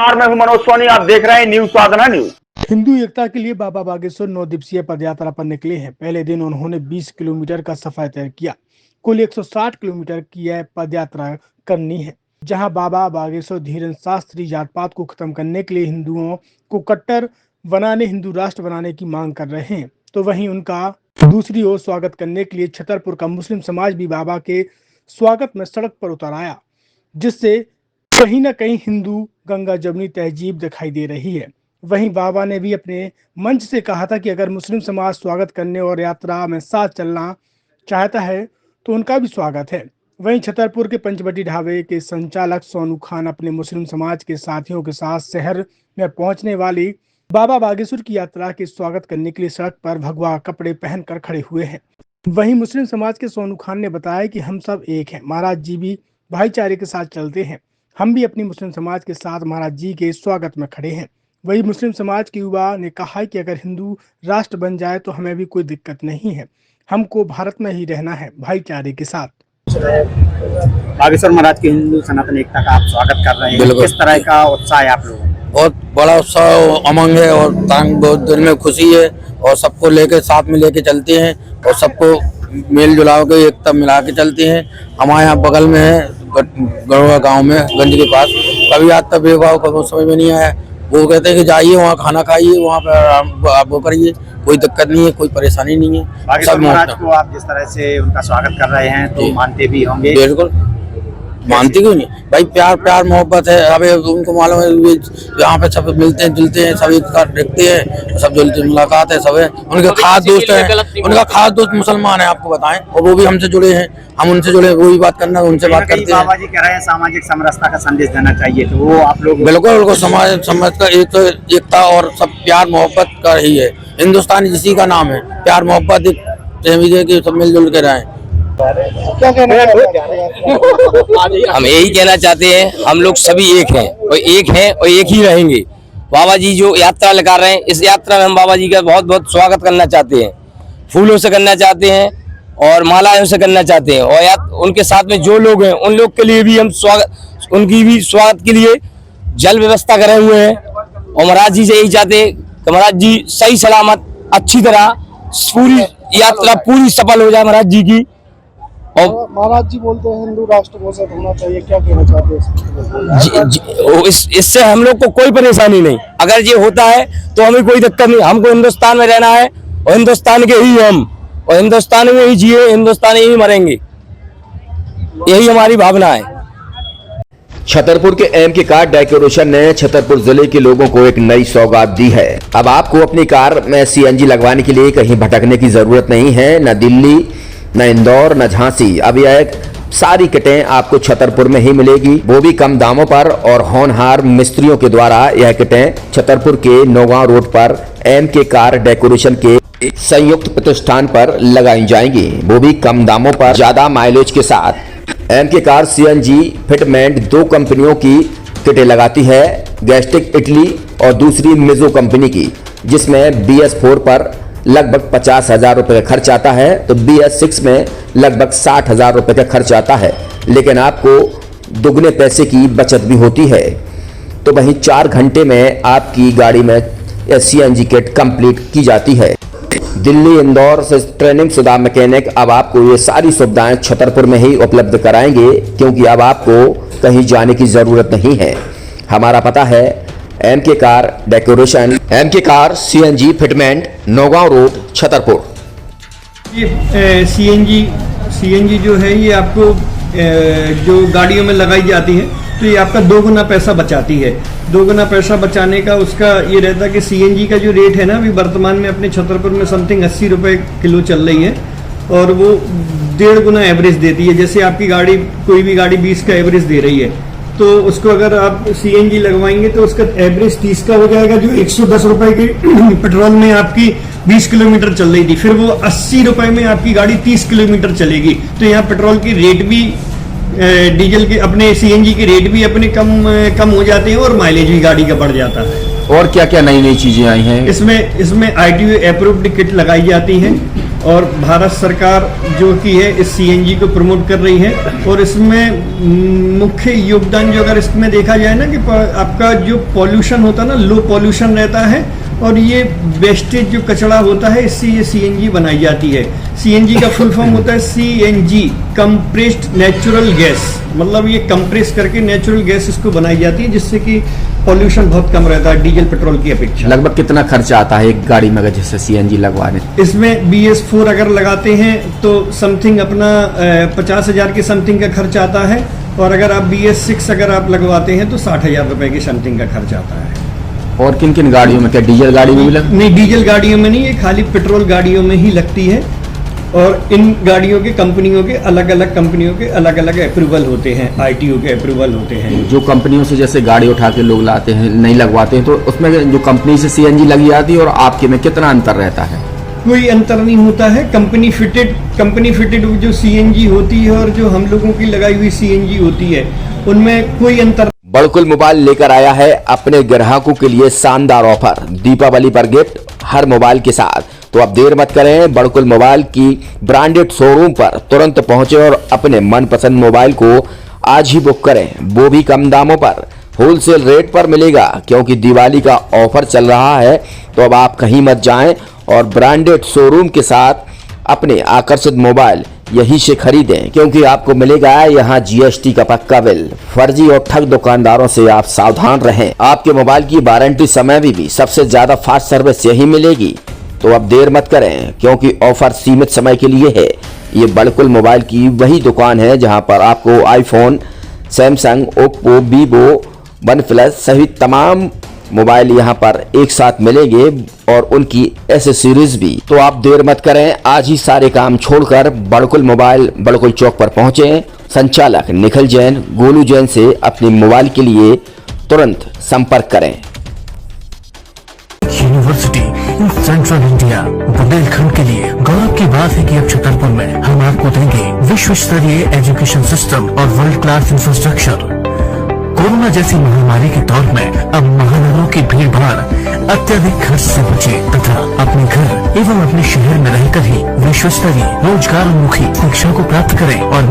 मैं हूं मनोज सोनी, आप देख रहे हैं न्यूज साधना न्यूज। हिंदू एकता के लिए बाबा बागेश्वर 9 दिवसीय पदयात्रा पर निकले हैं। पहले दिन उन्होंने 20 किलोमीटर का सफर तय किया। कुल 160 किलोमीटर की यह पदयात्रा करनी है, जहां बाबा बागेश्वर धीरेन्द्र शास्त्री जात पात को खत्म करने के लिए हिंदुओं को कट्टर बनाने, हिंदू राष्ट्र बनाने की मांग कर रहे हैं। तो वहीं उनका दूसरी ओर स्वागत करने के लिए छतरपुर का मुस्लिम समाज भी बाबा के स्वागत में सड़क पर उतर आया, जिससे कहीं न कहीं हिंदू गंगा जमुनी तहजीब दिखाई दे रही है। वहीं बाबा ने भी अपने मंच से कहा था कि अगर मुस्लिम समाज स्वागत करने और यात्रा में साथ चलना चाहता है तो उनका भी स्वागत है। वहीं छतरपुर के पंचवटी ढाबे के संचालक सोनू खान अपने मुस्लिम समाज के साथियों के साथ शहर में पहुंचने वाली बाबा बागेश्वर की यात्रा के स्वागत करने के लिए सड़क पर भगवा कपड़े पहनकर खड़े हुए हैं। वहीं मुस्लिम समाज के सोनू खान ने बताया कि हम सब एक हैं, महाराज जी भी भाईचारे के साथ चलते हैं, हम भी अपनी मुस्लिम समाज के साथ महाराज जी के स्वागत में खड़े हैं। वही मुस्लिम समाज के युवा ने कहा कि अगर हिंदू राष्ट्र बन जाए तो हमें भी कोई दिक्कत नहीं है, हमको भारत में ही रहना है भाईचारे के साथ। बागेश्वर महाराज के हिंदू सनातन एकता का आप स्वागत कर रहे हैं, किस तरह का उत्साह है आप लोगों में? बहुत बड़ा उत्साह, उमंग है और बहुत दिल में खुशी है और सबको लेके साथ में लेके चलते हैं और सबको मेल जुलाव के एकता मिला के चलते हैं। हमारे यहाँ बगल में है गढ़वा गांव में गंज के पास, कभी आज तक भेदभाव कभी समझ में नहीं आया। वो कहते हैं कि जाइए वहाँ खाना खाइए, वहाँ पर आप वो करिए, कोई दिक्कत नहीं है, कोई परेशाानी नहीं है। बागेश्वर महाराज को आप जिस तरह से उनका स्वागत कर रहे हैं तो मानते भी होंगे? बिल्कुल मानती क्यों नहीं भाई, प्यार प्यार मोहब्बत है। अब उनको मालूम है यहाँ पे सब मिलते हैं जुलते हैं, सब एक साथ देखते हैं, सब जुलते मुलाकात है, सब है। उनके खास दोस्त हैं, उनका खास दोस्त मुसलमान है, आपको बताएं, और वो भी हमसे जुड़े हैं, हम उनसे जुड़े, वही बात करना उनसे बात करते हैं। बाबा जी कह रहे हैं सामाजिक समरसता का संदेश देना चाहिए, तो वो आप लोग? बिल्कुल, उनको समाज का एकता और सब प्यार मोहब्बत का ही है। हिंदुस्तान इसी का नाम है, प्यार मोहब्बत की सब मिलजुल के रहें। क्या कहना हम यही कहना चाहते हैं, हम लोग सभी एक हैं और एक ही रहेंगे। बाबा जी जो यात्रा लगा रहे हैं, इस यात्रा में हम बाबा जी का बहुत बहुत स्वागत करना चाहते हैं, फूलों से करना चाहते हैं और मालाओं से करना चाहते हैं। और उनके साथ में जो लोग हैं उन लोग के लिए भी हम उनकी भी स्वागत के लिए जल व्यवस्था करे हुए हैं। और महाराज जी से यही चाहते हैं कि महाराज जी सही सलामत अच्छी तरह पूरी यात्रा पूरी सफल हो जाए महाराज जी की। और महाराज जी बोलते हैं हिंदू राष्ट्र घोषित होना चाहिए, क्या कहना चाहते हैं? इससे हम लोग को कोई परेशानी नहीं, अगर ये होता है तो हमें कोई दिक्कत नहीं। हमको हिंदुस्तान में रहना है और हिंदुस्तान के ही हम, और हिंदुस्तान में ही जिए, हिंदुस्तान ही मरेंगे, यही हमारी भावना है। छतरपुर के एमके कार डेकोरेशन ने छतरपुर जिले के लोगों को एक नई सौगात दी है। अब आपको अपनी कार में सीएनजी लगवाने के लिए कहीं भटकने की जरूरत नहीं है, न दिल्ली, न इंदौर, न झांसी। अब यह सारी किटें आपको छतरपुर में ही मिलेगी, वो भी कम दामों पर और होनहार मिस्त्रियों के द्वारा। यह किटें छतरपुर के नौगांव रोड पर एमके कार डेकोरेशन के संयुक्त प्रतिष्ठान पर लगाई जाएंगी, वो भी कम दामों पर, ज्यादा माइलेज के साथ। एमके कार सीएनजी फिटमेंट 2 कंपनियों की किटें लगाती है, गैस्टिक इटली और दूसरी मिजो कंपनी की, जिसमें BS4 पर लगभग 50,000 रुपए का खर्च आता है, तो BS6 में लगभग 60,000 रुपए का खर्च आता है, लेकिन आपको दुगने पैसे की बचत भी होती है। तो वहीं 4 घंटे में आपकी गाड़ी में सीएनजी किट कंप्लीट की जाती है। दिल्ली, इंदौर से ट्रेनिंग शुदा मैकेनिक अब आपको ये सारी सुविधाएं छतरपुर में ही उपलब्ध कराएंगे, क्योंकि अब आपको कहीं जाने की जरूरत नहीं है। हमारा पता है MK car decoration, MK car CNG fitment, Naugaon road, Chhatarpur. ये सीएनजी जो है ये आपको जो गाड़ियों में लगाई जाती है तो ये आपका 2 गुना पैसा बचाती है। 2 गुना पैसा बचाने का उसका ये रहता है कि सीएनजी का जो रेट है ना, अभी वर्तमान में अपने छतरपुर में समथिंग 80 रुपये किलो चल रही है और वो 1.5 गुना एवरेज देती है। जैसे आपकी गाड़ी, कोई भी गाड़ी 20 का एवरेज दे रही है, तो उसको अगर आप सीएनजी लगवाएंगे तो उसका एवरेज 30 का हो जाएगा, जो 110 रुपए की पेट्रोल में आपकी 20 किलोमीटर चल रही थी, फिर वो 80 रुपए में आपकी गाड़ी 30 किलोमीटर चलेगी। तो यहाँ पेट्रोल की रेट भी, डीजल के, अपने सीएनजी के रेट भी अपने कम हो जाते हैं और माइलेज भी गाड़ी का बढ़ जाता है। और क्या क्या नई नई चीजें आई हैं? इसमें ITO अप्रूव्ड किट लगाई जाती है और भारत सरकार जो की है इस CNG को प्रमोट कर रही है। और इसमें मुख्य योगदान जो अगर इसमें देखा जाए ना कि आपका जो पॉल्यूशन होता है ना, लो पॉल्यूशन रहता है और ये वेस्टेज जो कचरा होता है इससे ये CNG बनाई जाती है। CNG का फुल फॉर्म होता है CNG, कंप्रेस्ड नेचुरल गैस, मतलब ये कंप्रेस करके नेचुरल गैस इसको बनाई जाती है जिससे कि पॉल्यूशन बहुत कम रहता है डीजल पेट्रोल की अपेक्षा। लगभग कितना खर्चा आता है एक गाड़ी में अगर जैसे CNG लगवाने? इसमें BS4 अगर लगाते हैं तो समथिंग अपना 50,000 के समथिंग का खर्च आता है और अगर आप BS6 अगर आप लगवाते हैं तो 60,000 रुपए की समथिंग का खर्च आता है। और किन किन गाड़ियों में, क्या डीजल गाड़ी में भी लगती? नहीं, डीजल गाड़ियों में नहीं, ये खाली पेट्रोल गाड़ियों में ही लगती है। और इन गाड़ियों के कंपनियों के अलग अलग अप्रूवल होते हैं, ITO के अप्रूवल होते हैं। जो कंपनियों से जैसे गाड़ी उठा के लोग लाते हैं, नहीं लगवाते हैं, तो उसमें जो कंपनी से CNG लगी जाती है और आपके में कितना अंतर रहता है? कोई अंतर नहीं होता है। कंपनी फिटेड जो CNG होती है और जो हम लोगों की लगाई हुई CNG होती है उनमें कोई अंतर। बड़कुल मोबाइल लेकर आया है अपने ग्राहकों के लिए शानदार ऑफर, दीपावली पर गिफ्ट हर मोबाइल के साथ। तो अब देर मत करें, बड़कुल मोबाइल की ब्रांडेड शोरूम पर तुरंत पहुंचे और अपने मनपसंद मोबाइल को आज ही बुक करें, वो भी कम दामों पर, होलसेल रेट पर मिलेगा। क्योंकि दिवाली का ऑफर चल रहा है तो अब आप कहीं मत जाएं और ब्रांडेड शोरूम के साथ अपने आकर्षित मोबाइल यहीं से खरीदें, क्योंकि आपको मिलेगा यहाँ GST का पक्का बिल। फर्जी और ठग दुकानदारों से आप सावधान रहें। आपके मोबाइल की वारंटी समय में भी सबसे ज्यादा फास्ट सर्विस यही मिलेगी। तो अब देर मत करें, क्योंकि ऑफर सीमित समय के लिए है। ये बड़कुल मोबाइल की वही दुकान है जहां पर आपको iPhone, Samsung, Oppo, Vivo, OnePlus सहित तमाम मोबाइल यहां पर एक साथ मिलेंगे और उनकी एसेसरीज भी। तो आप देर मत करें, आज ही सारे काम छोड़कर बड़कुल मोबाइल बड़कुल चौक पर पहुंचे। संचालक निखिल जैन, गोलू जैन से अपने मोबाइल के लिए तुरंत संपर्क करें। University in central India Bundelkhand के लिए गौरव की बात है कि अब छतरपुर में हम आपको देंगे विश्व स्तरीय एजुकेशन सिस्टम और वर्ल्ड क्लास इंफ्रास्ट्रक्चर। कोरोना जैसी महामारी के दौर में अब महानगरों की भीड़ भाड़ अत्यधिक खर्च से बचे तथा अपने घर एवं अपने शहर में रहकर ही विश्व स्तरीय रोजगार उन्मुखी शिक्षा को प्राप्त करें और